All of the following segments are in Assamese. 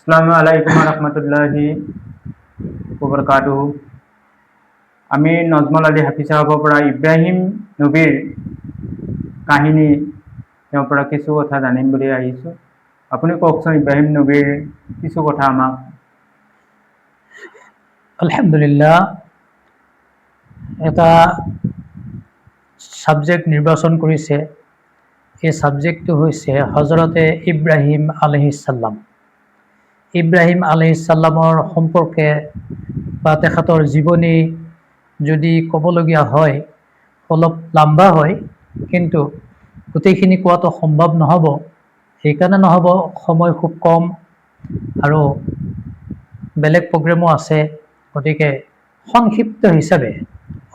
আসসালামু আলাইকুম ৰহমতুল্লাহি ওবৰকাতুহু। আমি নজমুল আলী হাফিজ সাহেবৰ পৰা ইব্ৰাহিম নবীৰ কাহিনী তেওঁৰ পৰা কিছু কথা জানিম বুলি আহিছোঁ। আপুনি কওকচোন ইব্ৰাহিম নবীৰ কিছু কথা আমাক। আলহামদুলিল্লাহ, এটা সাবজেক্ট নিৰ্বাচন কৰিছে। এই সাবজেক্টটো হৈছে হজৰতে ইব্ৰাহিম আলাইহিছ সালাম। ইব্ৰাহিম আলাইহিছ সালামৰ সম্পৰ্কে বা তেখেতৰ জীৱনী যদি ক'বলগীয়া হয় অলপ লম্বা হয়, কিন্তু গোটেইখিনি কোৱাটো সম্ভৱ নহ'ব। সেইকাৰণে নহ'ব, সময় খুব কম আৰু বেলেগ প্ৰগ্ৰেমো আছে, গতিকে সংক্ষিপ্ত হিচাপে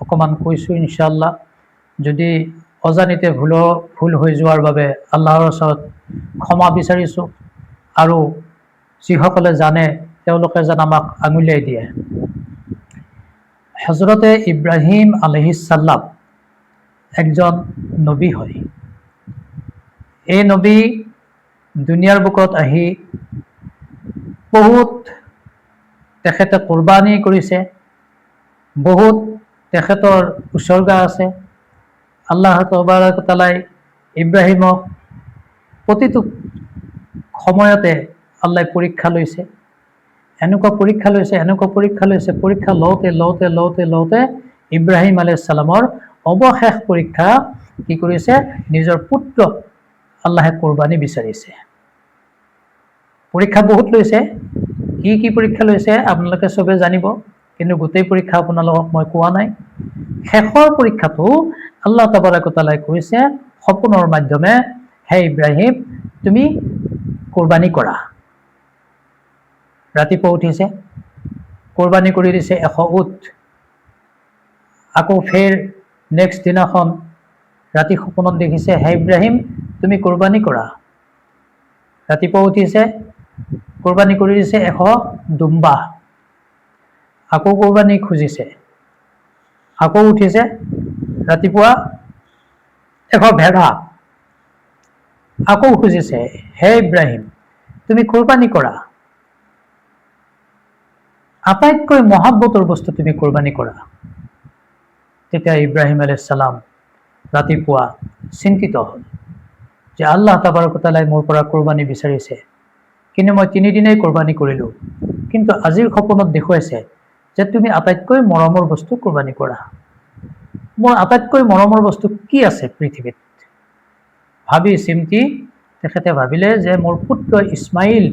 অকণমান কৈছোঁ ইনশাআল্লাহ। যদি অজানিতে ভুল হৈ যোৱাৰ বাবে আল্লাহৰ ওচৰত ক্ষমা বিচাৰিছোঁ, আৰু যিসকলে জানে তেওঁলোকে যেন আমাক আঙুলিয়াই দিয়ে। হজৰতে ইব্ৰাহিম আলাইহিছ সালাম একজন নবী হয়। এই নবী দুনিয়াৰ বুকত আহি বহুত তেখেতে কুৰবানী কৰিছে, বহুত তেখেতৰ উচৰ্গা আছে। আল্লাহ তাবাৰক তাআলাই ইব্ৰাহিমক প্ৰতিটো সময়তে আল্লাহ পৰীক্ষা লৈছে, এনেকুৱা পৰীক্ষা লৈছে। পৰীক্ষা লওঁতে ইব্ৰাহিম আলাইহিছ সালামৰ অৱশেষ পৰীক্ষা কি কৰিছে? নিজৰ পুত্ৰক আল্লাহে কুৰবানী বিচাৰিছে। পৰীক্ষা বহুত লৈছে। কি পৰীক্ষা লৈছে আপোনালোকে চবে জানিব, কিন্তু গোটেই পৰীক্ষা আপোনালোকক মই কোৱা নাই। শেষৰ পৰীক্ষাটো আল্লাহ তাবাৰক তাআলাই কৈছে সপোনৰ মাধ্যমে, হে ইব্ৰাহিম, তুমি কুৰবানী কৰা। ৰাতিপুৱা উঠিছে, কুৰবানী কৰি দিছে 100 উট। আকৌ ফেৰ নেক্সট দিনাখন ৰাতি সপোনত দেখিছে, হে ইব্ৰাহিম, তুমি কুৰবানী কৰা। ৰাতিপুৱা উঠিছে, কুৰবানী কৰি দিছে 100 দুম্বা। আকৌ কুৰবানী খুজিছে, আকৌ উঠিছে, ৰাতিপুৱা 100 ভেড়া। আকৌ খুজিছে, হে ইব্ৰাহিম, তুমি কুৰবানী কৰা। আটাইতকৈ মহাব্বতৰ বস্তু তুমি কুৰবানী কৰা। তেতিয়া ইব্ৰাহিম আলাইহিছ সালাম ৰাতিপুৱা চিন্তিত হ'ল যে আল্লাহ তাবাৰক তাআলাই মোৰ পৰা কুৰবানী বিচাৰিছে, কিন্তু মই 3 দিনেই কুৰবানী কৰিলোঁ, কিন্তু আজিৰ সপোনত দেখুৱাইছে যে তুমি আটাইতকৈ মৰমৰ বস্তু কুৰবানী কৰা। মোৰ আটাইতকৈ মৰমৰ বস্তু কি আছে পৃথিৱীত? ভাবি চিন্তি তেখেতে ভাবিলে যে মোৰ পুত্ৰ ইছমাইল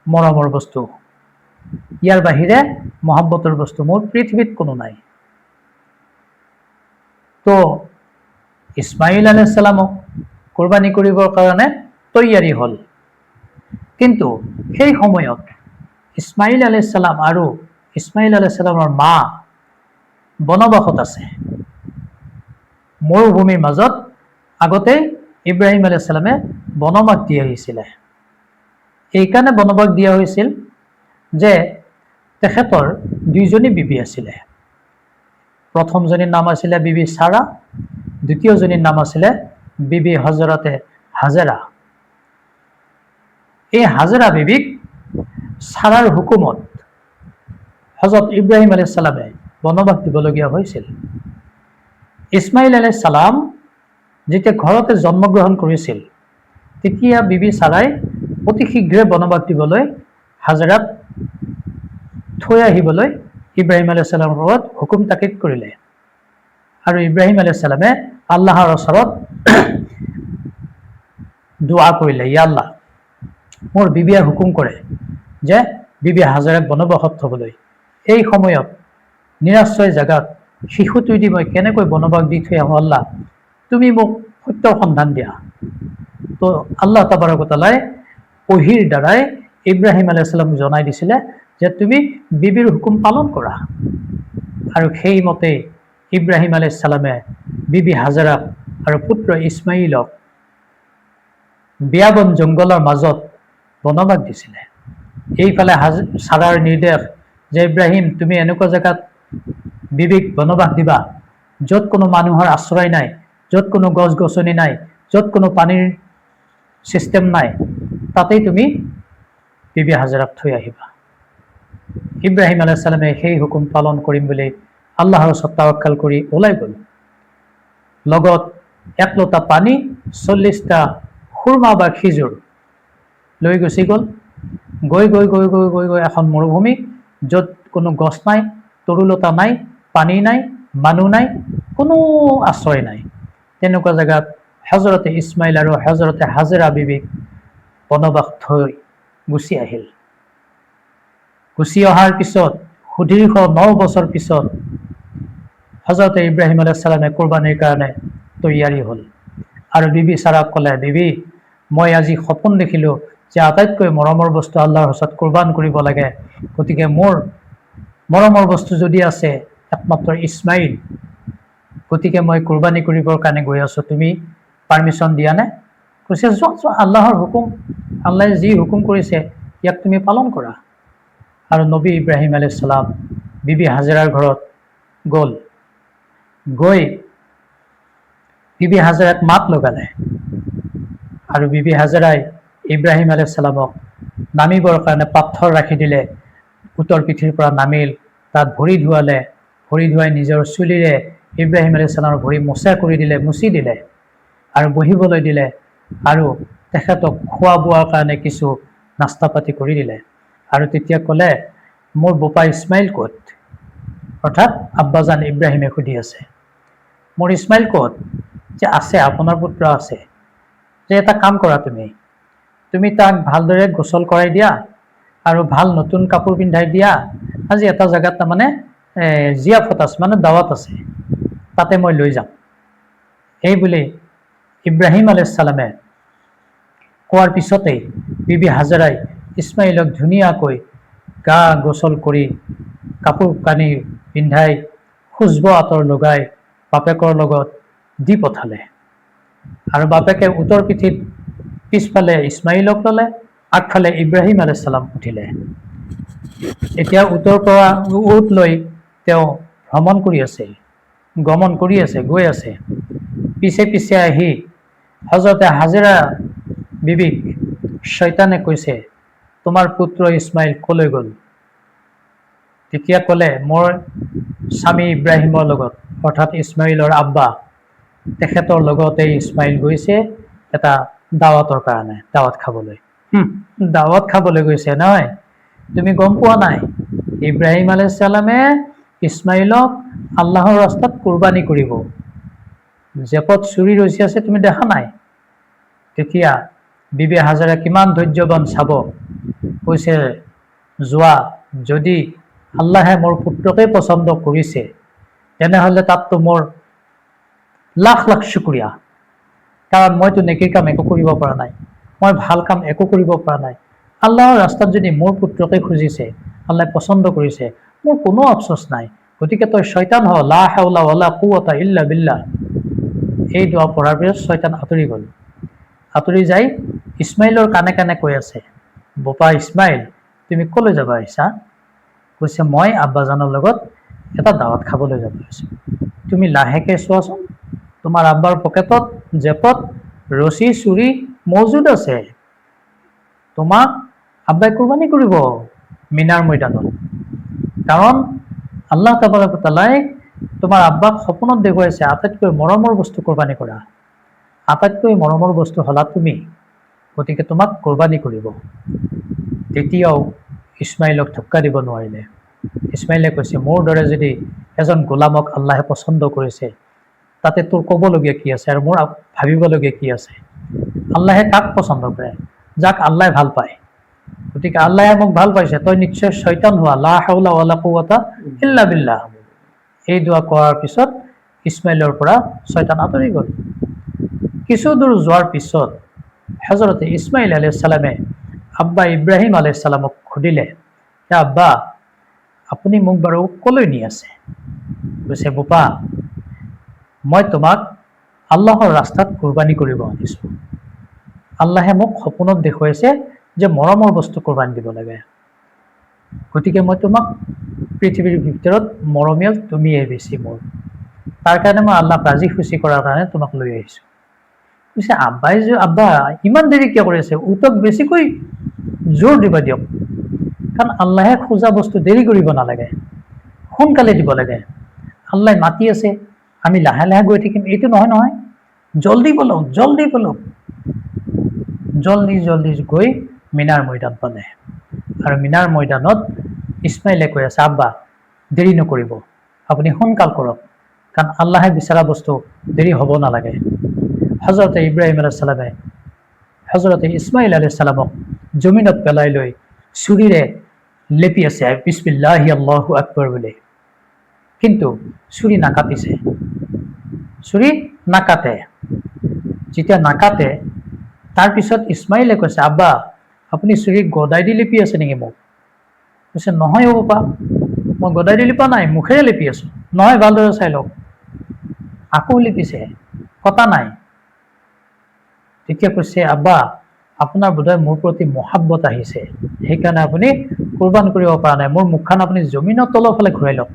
মৰমৰ বস্তু, ইয়াৰ বাহিৰে মহব্বতৰ বস্তু মোৰ পৃথিৱীত কোনো নাই। তো ইছমাইল আলাইহিছ সালামক কুৰবানী কৰিবৰ কাৰণে তৈয়াৰী হ'ল। কিন্তু সেই সময়ত ইছমাইল আলাইহিছ সালাম আৰু ইছমাইল আলাইহিছ সালামৰ মা বনবাসত আছে, মৰুভূমিৰ মাজত। আগতেই ইব্ৰাহিম আলাইহিছ সালামে বনবাস দি আহিছিলে। এইকাৰণে বনবাস দিয়া হৈছিল যে তেখেতৰ 2জনী বিবি আছিলে। প্ৰথমজনীৰ নাম আছিলে বিবি সাৰা, দ্বিতীয়জনীৰ নাম আছিলে বিবি হজৰতে হাজেৰা। এই হাজেৰা বিবিক সাৰাৰ হুকুমত হজৰত ইব্ৰাহিম আলাইহিছ সালামে বনবাস দিবলগীয়া হৈছিল। ইছমাইল আলাইহিছ সালাম যেতিয়া ঘৰতে জন্মগ্ৰহণ কৰিছিল, তেতিয়া বিবি সাৰাই অতি শীঘ্ৰে বনবাস দিবলৈ হাজেৰাক থৈ আহিবলৈ ইব্ৰাহিম আলাইহিছ সালামৰ লগত হুকুম তাকিদ কৰিলে। আৰু ইব্ৰাহিম আলাইহিছ সালামে আল্লাহৰ ওচৰত দোৱা কৰিলে, ইয়া আল্লাহ, মোৰ বিবিয়ে হুকুম কৰে যে বিবি হাজেৰাক বনবাসত থবলৈ। এই সময়ত নিৰাশ্ৰয় জাগাত শিশুটোৱে দি মই কেনেকৈ বনবাস দি থৈ আহোঁ? আল্লাহ, তুমি মোক সত্যৰ সন্ধান দিয়া। তো আল্লাহ তাবাৰক তাআলাই ওহীৰ দ্বাৰাই ইব্ৰাহিম আলাইহিছ সালামক জনাই দিছিলে যে তুমি বিবিৰ হুকুম পালন কৰা। আৰু সেইমতে ইব্ৰাহিম আলাইহিছ সালামে বিবি হাজেৰাক আৰু পুত্ৰ ইছমাইলক বিয়াবন জংঘলৰ মাজত বনবাস দিছিলে। এইফালে সাৰাৰ নিৰ্দেশ যে ইব্ৰাহিম, তুমি এনেকুৱা জেগাত বিবিক বনবাস দিবা য'ত কোনো মানুহৰ আশ্ৰয় নাই, য'ত কোনো গছ গছনি নাই, য'ত কোনো পানীৰ ছিষ্টেম নাই, তাতেই তুমি বিবি হাজেৰাক থৈ আহিবা। ইব্ৰাহিম আলাইহিছ সালামে সেই হুকুম পালন কৰিম বুলি আল্লাহৰ ওচৰত তাৱাক্কাল কৰি ওলাই গ'ল। লগত 1 লোটা পানী, 40টা খুৰমা বা খিজুৰ লৈ গুচি গ'ল। গৈ গৈ গৈ গৈ গৈ গৈ এখন মৰুভূমি, য'ত কোনো গছ নাই, তৰুলতা নাই, পানী নাই, মানুহ নাই, কোনো আশ্ৰয় নাই। তেনেকুৱা জেগাত হজৰতে ইছমাইল আৰু হজৰতে হাজেৰা বিবিক বনবাস থৈ গুচি আহিল। গুচি অহাৰ পিছত সুদীৰ্ঘ 9 বছৰ পিছত হজৰতে ইব্ৰাহিম আলাইহিছ সালামে কুৰবানীৰ কাৰণে তৈয়াৰী হ'ল। আৰু বিবি চাৰাক ক'লে, বিবি, মই আজি সপোন দেখিলোঁ যে আটাইতকৈ মৰমৰ বস্তু আল্লাহৰ ওচৰত কুৰবান কৰিব লাগে। গতিকে মোৰ মৰমৰ বস্তু যদি আছে একমাত্ৰ ইছমাইল, গতিকে মই কুৰবানী কৰিবৰ কাৰণে গৈ আছোঁ, তুমি পাৰ্মিশ্যন দিয়া নে? কৈছে, যোৱা, আল্লাহৰ হুকুম, আল্লাহে যি হুকুম কৰিছে ইয়াক তুমি পালন কৰা। আৰু নবী ইব্ৰাহিম আলাইহিছ সালাম বিবি হাজেৰাৰ ঘৰত গ'ল। গৈ বিবি হাজেৰাক মাত লগালে আৰু বিবি হাজেৰাই ইব্ৰাহিম আলাইহিছ সালামক নামিবৰ কাৰণে পাথৰ ৰাখি দিলে। উটৰ পিঠিৰ পৰা নামিল, তাত ভৰি ধুৱালে, ভৰি ধুৱাই নিজৰ চুলিৰে ইব্ৰাহিম আলাইহিছ সালামৰ ভৰি মোচা কৰি দিলে, মুচি দিলে আৰু বহিবলৈ দিলে আৰু তেখেতক খোৱা বোৱাৰ কাৰণে কিছু নাস্তা পাতি কৰি দিলে। আৰু তেতিয়া ক'লে, মোৰ বোপা ইছমাইল ক'ত? অৰ্থাৎ আব্বাজান ইব্ৰাহিমে সুধি আছে, মোৰ ইছমাইল ক'ত? যে আছে, আপোনাৰ পুত্ৰ আছে। যে এটা কাম কৰা, তুমি তাক ভালদৰে গোসল কৰাই দিয়া আৰু ভাল নতুন কাপোৰ পিন্ধাই দিয়া। আজি এটা জেগাত তাৰমানে জিয়াফত আছে, মানে দাৱাত আছে, তাতে মই লৈ যাম। এই বুলি ইব্ৰাহিম আলাইহিছ সালামে কোৱাৰ পিছতেই বিবি হাজেৰাই ইছমাইলক ধুনীয়াকৈ গা গোসল কৰি কাপোৰ কানি পিন্ধাই খুচব আতৰ লগাই বাপেকৰ লগত দি পঠালে। আৰু বাপেকে উটৰ পিঠিত পিছফালে ইছমাইলক ল'লে, আগফালে ইব্ৰাহিম আলাইহিছ সালাম উঠিলে। এতিয়া উটৰ পৰা উট লৈ তেওঁ ভ্ৰমণ কৰি আছে, গমন কৰি আছে, গৈ আছে। পিছে পিছে আহি হজৰতে হাজেৰা বিবিক শয়তানে কৈছে, তোমাৰ পুত্ৰ ইছমাইল কলৈ গ'ল? তেতিয়া ক'লে, মোৰ স্বামী ইব্ৰাহিমৰ লগত, অৰ্থাৎ ইছমাইলৰ আব্বা, তেখেতৰ লগতে ইছমাইল গৈছে এটা দাৱাতৰ কাৰণে, দাৱাত খাবলৈ। দাৱাত খাবলৈ গৈছে নহয়, তুমি গম পোৱা নাই? ইব্ৰাহিম আলাইহিছ সালামে ইছমাইলক আল্লাহৰ ৰাস্তাত কুৰবানী কৰিব। জেপত চুৰি ৰচি আছে, তুমি দেখা নাই? তেতিয়া বিবি হাজেৰা কিমান ধৈৰ্যৱান চাব, কৈছে, যোৱা, যদি আল্লাহে মোৰ পুত্ৰকে পচন্দ কৰিছে তেনেহ'লে তাততো মোৰ লাখ লাখ শুক্ৰিয়া, কাৰণ মইতো নেকিৰ কাম একো কৰিব পৰা নাই, মই ভাল কাম একো কৰিব পৰা নাই। আল্লাহৰ ৰাস্তাত যদি মোৰ পুত্ৰকে খুজিছে, আল্লাহে পচন্দ কৰিছে, মোৰ কোনো আফচোচ নাই। গতিকে তই শয়তান হ, লা হাওলা ৱালা কুৱাতা ইল্লা বিল্লাহ। এই দোৱা পঢ়াৰ পিছত শয়তান আঁতৰি গ'ল। আঁতৰি যাই ইছমাইলৰ কাণে কাণে কৈ আছে, বোপা ইছমাইল, তুমি ক'লৈ যাব আহিছা? কৈছে, মই আব্বাজানৰ লগত এটা দাৱাত খাবলৈ যাব আহিছোঁ। তুমি লাহেকৈ চোৱাচোন, তোমাৰ আব্বাৰ পকেটত, জেপত ৰছী চুৰি মজুদ আছে। তোমাক আব্বাই কুৰবানী কৰিব মিনাৰ ময়দানত, কাৰণ আল্লাহ তাবাৰক ও তাআলাই তোমাৰ আব্বাক সপোনত দেখুৱাইছে আটাইতকৈ মৰমৰ বস্তু কুৰবানী কৰা। আটাইতকৈ মৰমৰ বস্তু হ'লা তুমি, গতিকে তোমাক কুৰবানী কৰিব। তেতিয়াও ইছমাইলক ধক্কা দিব নোৱাৰিলে। ইছমাইলে কৈছে, মোৰ দৰে যদি এজন গোলামক আল্লাহে পচন্দ কৰিছে, তাতে তোৰ ক'বলগীয়া কি আছে আৰু মোৰ ভাবিবলগীয়া কি আছে? আল্লাহে কাক পচন্দ কৰে? যাক আল্লাহে ভাল পায়। গতিকে আল্লাহে মোক ভাল পাইছে, তই নিশ্চয় শয়তান হোৱা, লা হাওলা ৱালা কুৱাতা ইল্লা বিল্লাহ। এই দোৱা কোৱাৰ পিছত ইছমাইলৰ পৰা শয়তান আঁতৰি গ'ল। কিছু দূৰ যোৱাৰ পিছত হজৰতে ইছমাইল আলাইহিছ সালামে আব্বা ইব্ৰাহিম আলাইহিছ সালামক সুধিলে, আব্বা, আপুনি মোক বাৰু ক'লৈ নি আছে? কৈছে, বোপা, মই তোমাক আল্লাহৰ ৰাস্তাত কুৰবানী কৰিব আনিছোঁ। আল্লাহে মোক সপোনত দেখুৱাইছে যে মৰমৰ বস্তু কুৰবানী দিব লাগে, গতিকে মই তোমাক পৃথিৱীৰ ভিতৰত মৰমীয়াল তুমিয়ে বেছি মোৰ, তাৰ কাৰণে মই আল্লাহক ৰাজি খুচি কৰাৰ কাৰণে তোমাক লৈ আহিছোঁ। কৈছে, আব্বা ইমান দেৰি কিয় কৰি আছে? উটক বেছিকৈ জোৰ দিব দিয়ক, কাৰণ আল্লাহে খোজা বস্তু দেৰি কৰিব নালাগে, সোনকালে দিব লাগে। আল্লাহ মাতি আছে, আমি লাহে লাহে গৈ থাকিম, এইটো নহয় নহয়। জলদি বলক, জলদি বলক। জলদি জলদি গৈ মিনাৰ মৈদান পালে, আৰু মিনাৰ মৈদানত ইছমাইলে কৈ আছে, আব্বা দেৰি নকৰিব, আপুনি সোনকাল কৰক, কাৰণ আল্লাহে বিচৰা বস্তু দেৰি হ'ব নালাগে। হজৰতে ইব্ৰাহিম আলাইহিছ সালামে হজৰতে ইছমাইল আলাইহিছ সালামক জমিনত পেলাই লৈ ছুৰীৰে লেপি আছে, বিছমিল্লাহি আল্লাহু আকবৰ বুলি। কিন্তু ছুৰী নাকাটিছে, ছুৰী নাকাটে। যেতিয়া নাকাটে, তাৰপিছত ইছমাইলে কৈছে, আব্বা আপুনি ছুৰী গদাই দি লেপি আছে নেকি মোক? কৈছে, নহয় অ' বাপা, মই গদাই দি লিপা নাই, মুখেৰে লেপি আছো। নহয়, ভালদৰে চাই লওক। আকৌ লিপিছে, কটা নাই। তেতিয়া কৈছে, আব্বা আপোনাৰ বোধহয় মোৰ প্ৰতি মহাব্বত আহিছে, সেইকাৰণে আপুনি কোৰবান কৰিব পৰা নাই। মোৰ মুখখন আপুনি জমিনৰ তলৰ ফালে ঘূৰাই লওক।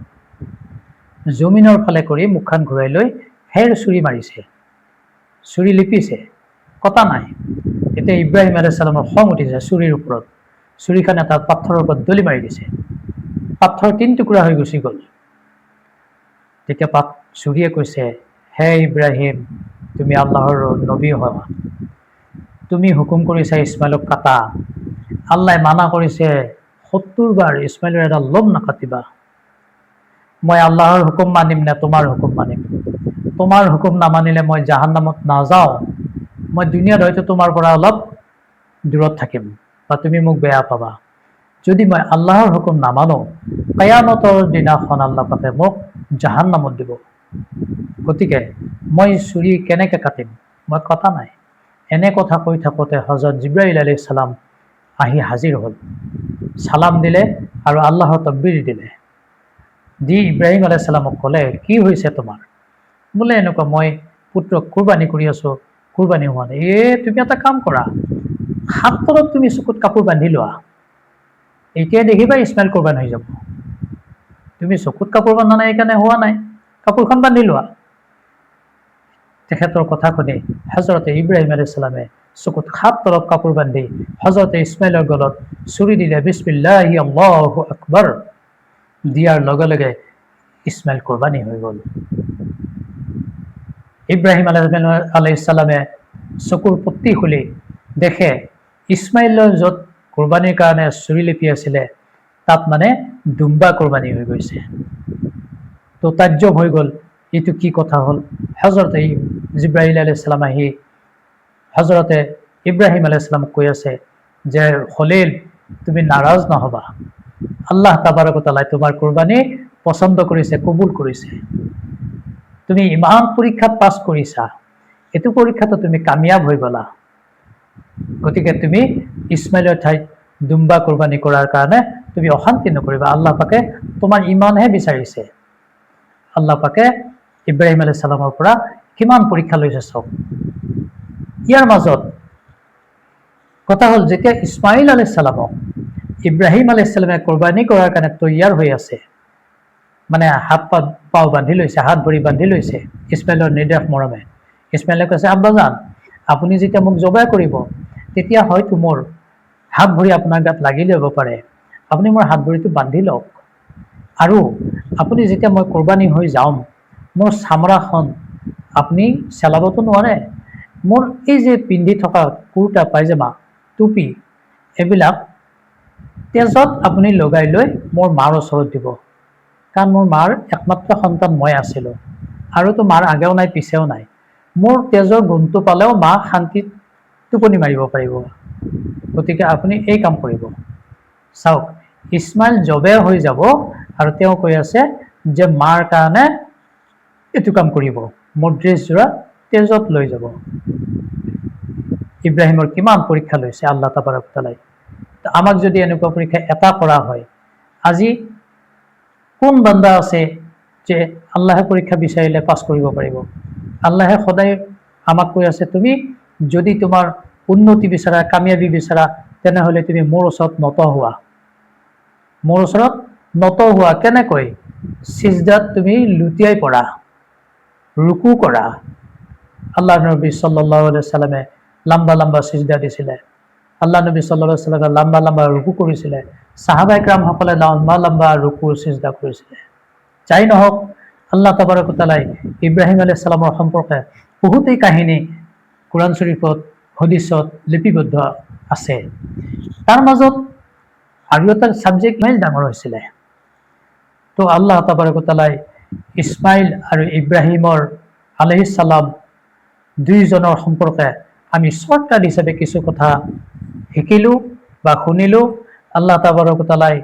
জমিনৰ ফালে কৰি মুখখন ঘূৰাই লৈ ফেৰ ছুৰী মাৰিছে, ছুৰী লিপিছে, কটা নাই। তেতিয়া ইব্ৰাহিম আলাইহিছ সালামৰ খং উঠিছে ছুৰীৰ ওপৰত। ছুৰীখন এটা পাথৰৰ ওপৰত দলি মাৰি দিছে, পাথৰ 3 টুকুৰা হৈ গুচি গ'ল। তেতিয়া ছুৰীয়ে কৈছে, হে ইব্ৰাহিম, তুমি আল্লাহৰ নবী হোৱা, তুমি হুকুম কৰিছা ইছমাইলক কাটা, আল্লাহে মানা কৰিছে 70 বাৰ ইছমাইলৰ এটা লোম নাকাটিবা। মই আল্লাহৰ হুকুম মানিম নে তোমাৰ হুকুম মানিম? তোমাৰ হুকুম নামানিলে মই জাহান্নামত নাযাওঁ, মই দুনিয়াত হয়তো তোমাৰ পৰা অলপ দূৰত থাকিম বা তুমি মোক বেয়া পাবা। যদি মই আল্লাহৰ হুকুম নামানো, কিয়ামতৰ দিনাখন আল্লাহ পাকে মোক জাহান্নামত দিব। গতিকে মই ছুৰী কেনেকৈ কাটিম? মই কটা নাই। এনে কথা কৈ থাকোঁতে হজৰত জিব্ৰাইল আলাইহিছ সালাম আহি হাজিৰ হ'ল, সালাম দিলে আৰু আল্লাহৰ তকবীৰ দিলে। দি ইব্ৰাহিম আলাইহিছ সালামক ক'লে, কি হৈছে তোমাৰ? বোলে এনেকুৱা, মই পুত্ৰক কুৰবানী কৰি আছো, কুৰবানী হোৱা নাই। তুমি এটা কাম কৰা, হাত তলত তুমি চকুত কাপোৰ বান্ধি লোৱা, এতিয়াই দেখিবা ইছমাইল কুৰবান হৈ যাব। তুমি চকুত কাপোৰ বান্ধা নাই, সেইকাৰণে হোৱা নাই, কাপোৰখন বান্ধি লোৱা। তেখেতৰ কথা শুনি হজৰতে ইব্ৰাহিম আলাইহিছ সালামে চকুত হাত তলত কাপোৰ বান্ধি হজৰতে ইছমাইলৰ গলত ছুৰী দিলে, বিছমিল্লাহি আল্লাহু আকবৰ। দিয়াৰ লগে লগে ইছমাইল কুৰবানী হৈ গ'ল। ইব্ৰাহিম আলাইহিছ সালামে চকুৰ পট্টি খুলি দেখে ইছমাইলৰ য'ত কুৰবানীৰ কাৰণে ছুৰী লিপি আছিলে, তাত মানে দুম্বা কুৰবানী হৈ গৈছে। তো তাজ্জব হৈ গ'ল, এইটো কি কথা হ'ল? হজৰতে জিব্ৰাইল আলাইহিছ সালাম আহি হজৰতে ইব্ৰাহিম আলাইহিছ সালামক কৈ আছে যে, খলিল, তুমি নাৰাজ নহবা, আল্লাহ তাবাৰক ওয়া তাআলা তোমাৰ কুৰবানী পছন্দ কৰিছে, কবুল কৰিছে। তুমি ইমান পৰীক্ষাত পাছ কৰিছা, এইটো পৰীক্ষাতো তুমি কামিয়াব হৈ গলা। গতিকে তুমি ইছমাইলৰ ঠাইত দুম্বা কুৰবানী কৰাৰ কাৰণে তুমি অশান্তি নকৰিবা। আল্লাহ পাকে তোমাৰ ইমানহে বিচাৰিছে। আল্লাহ পাকে ইব্ৰাহিম আলাইহিছ সালামৰ পৰা কিমান পৰীক্ষা লৈছে চাওক। ইয়াৰ মাজত কথা হ'ল, যেতিয়া ইছমাইল আলাইহিছ সালামক ইব্ৰাহিম আলাইহিছ সালামে কুৰবানী কৰাৰ কাৰণে তৈয়াৰ হৈ আছে, মানে হাত পাও বান্ধি লৈছে, হাত ভৰি বান্ধি লৈছে ইছমাইলৰ নিৰ্দেশ মৰমে। ইছমাইলে কৈছে, আব্বাজান, আপুনি যেতিয়া মোক জবাই কৰিব, তেতিয়া হয়তো মোৰ হাত ভৰি আপোনাৰ গাত লাগি যাব পাৰে, আপুনি মোৰ হাত ভৰিটো বান্ধি লওক। আৰু আপুনি যেতিয়া মই কুৰবানী হৈ যাম, মোৰ চামৰাখন আপুনি চেলাবতো নোৱাৰে। মোৰ এই যে পিন্ধি থকা কুৰ্তা, পায়জামা, টুপি, এইবিলাক তেজত আপুনি লগাই লৈ মোৰ মাৰ ওচৰত দিব, কাৰণ মোৰ মাৰ একমাত্ৰ সন্তান মই আছিলোঁ, আৰুতো মাৰ আগেও নাই পিছেও নাই। মোৰ তেজৰ গোন্ধটো পালেও মা শান্তিত টোপনি মাৰিব পাৰিব। গতিকে আপুনি এই কাম কৰিব। চাওক, ইছমাইল জবে হৈ যাব আৰু তেওঁ কৈ আছে যে মাৰ কাৰণে এইটো কাম কৰিব, মোৰ ড্ৰেছযোৰা তেজত লৈ যাব। ইব্ৰাহিমৰ কিমান পৰীক্ষা লৈছে আল্লাহ তাবাৰক ওয়া তাআলাই। আমাক যদি এনেকুৱা পৰীক্ষা এটা কৰা হয়, আজি কোন বান্দা আছে যে আল্লাহে পৰীক্ষা বিচাৰিলে পাছ কৰিব পাৰিব? আল্লাহে সদায় আমাক কৈ আছে, তুমি যদি তোমাৰ উন্নতি বিচাৰা, কামিয়াবি বিচাৰা, তেনেহ'লে তুমি মোৰ ওচৰত নত হোৱা। মোৰ ওচৰত নত হোৱা কেনেকৈ? সিজদাত তুমি লুটিয়াই পৰা, ৰুকু কৰা। আল্লাহ নবী সাল্লাল্লাহু আলাইহি সাল্লামে লম্বা লম্বা সিজদা দিছিলে। আল্লাহ নবী সাল্লাল্লাহু আলাইহি ওয়াসাল্লাম লম্বা লম্বা ৰুকু কৰিছিলে, সাহাবা ইকৰামসকলে লম্বা লম্বা ৰুকু সিজদা কৰিছিলে। যাই নহওক, আল্লাহ তাবাৰক ওয়া তাআলাই ইব্ৰাহিম আলাইহিস সালামৰ সম্পৰ্কে বহুতেই কাহিনী কোৰআন শৰীফত হাদিছত লিপিবদ্ধ আছে। তাৰ মাজত আৰু এটা ছাবজেক্ট ইমান ডাঙৰ হৈছিলে। তো আল্লাহ তাবাৰক ওয়া তাআলাই ইছমাইল আৰু ইব্ৰাহিমৰ আলাইহিস সালাম দুইজনৰ সম্পৰ্কে আমি শৰ্টকাট হিচাপে কিছু কথা শিকিলো বা শুনিলো। আল্লাহ তাবাৰক ওয়া তাআলাই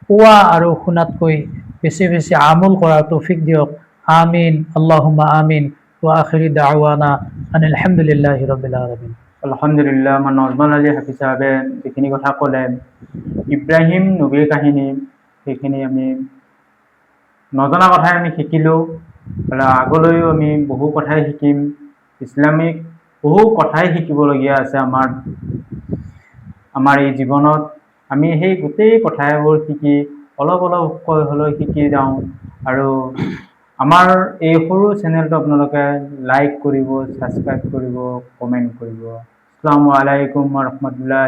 কোৱা আৰু শুনাতকৈ বেছি বেছি আমল কৰাৰ তৌফিক দিয়ক। আমিন, আল্লাহুম্মা আমিন। ওয়া আখিৰি দাওয়ানা আনিল হামদুলিল্লাহি ৰাব্বিল আলামিন। আলহামদুলিল্লাহ। আমাৰ নজমল আলী হাফিজ সাহেবে যিখিনি কথা ক'লে ইব্ৰাহিম নবীৰ কাহিনী, সেইখিনি আমি নজনা কথাই আমি শিকিলোঁ। আৰু আগলৈও আমি বহু কথাই শিকিম। ইছলামিক বহু কথাই শিকিবলগীয়া আছে আমাৰ এই জীৱনত। আমি সেই গোটেই কথাবোৰ শিকি অলপ অলপকৈ হ'লেও শিকি যাওঁ। আৰু আমাৰ এই সৰু চেনেলটো আপোনালোকে লাইক কৰিব, ছাবস্ক্ৰাইব কৰিব, কমেণ্ট কৰিব। আসসালামু আলাইকুম ওয়া ৰাহমাতুল্লাহ।